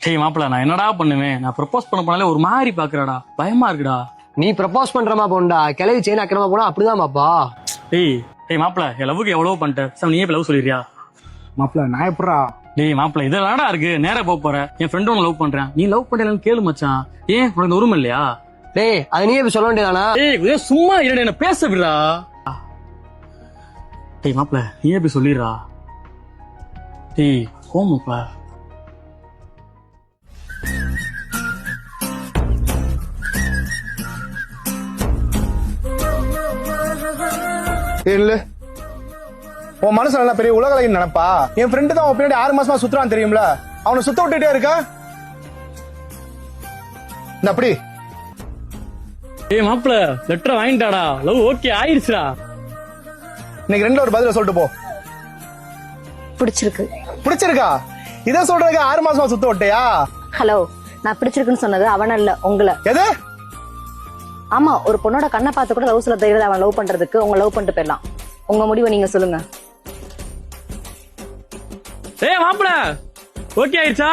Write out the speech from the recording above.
டேய் மாப்பிள்ள நான் என்னடா பண்ணுவேன்? நான் ப்ரப்போஸ் பண்ண போனாலே ஒரு மாதிரி பாக்குறடா, பயமா இருக்குடா. நீ ப்ரப்போஸ் பண்றமா போண்டா, கிளவி செயின் அக்கிரமா போனா அப்படிதான் பாப்பா. டேய் டேய் மாப்பிள்ள என் லவ்வுக்கு எவ்வளவு பண்ணிட்டேன் சார், நீயே லவ் சொல்லிடுறியா? மாப்பிள்ள நான் எப்படா? டேய் மாப்பிள்ள இதெல்லாம்டா இருக்கு, நேரா போற. என் ஃப்ரெண்ட் உன்னை லவ் பண்றேன், நீ லவ் பண்றேன்னு கேளு மச்சான். ஏன் உனக்கு உரிமை இல்லையா? டேய் அது நீயே இப்ப சொல்ல வேண்டியதானா? டேய் கொஞ்சம் சும்மா இருடா, என்ன பேச விடுறா. டேய் மாப்பிள்ள நீயே இப்படி சொல்லிடுறா. டேய் போமாப்பா. இல்ல உன் மனசு நல்லா பெரிய உலகலைன்னு நினைப்பா. என் ஃப்ரெண்டு தான் உன் பின்னாடி 6 மாசமா சுத்துறான் தெரியும்ல, அவனை சுத்த விட்டுட்டே இருக்கா. இந்த அப்படி டேய் மாப்பிள்ள லெட்டர் வாங்கிட்டாடா, லவ் ஓகே ஆயிடுச்சுடா. இன்னைக்கு ரெண்டுல ஒரு பதில சொல்லிட்டு போ. பிடிச்சிருக்கு. பிடிச்சிருக்கா? இத சொல்றதுக்கு 6 மாசமா சுத்த விட்டியா? ஹலோ, நான் பிடிச்சிருக்குன்னு சொன்னது அவன இல்ல, உங்களை. எது? ஆமா, ஒரு பொண்ணோட கண்ணை பார்த்து கூட லவ் சொல்ல தெரியாது அவன் லவ் பண்றதுக்கு. உங்க லவ் பண்ணிட்டு போயிடலாம். உங்க முடிவை நீங்க சொல்லுங்க. டேய் மாப்பிள்ள ஓகே ஆயிடுச்சா?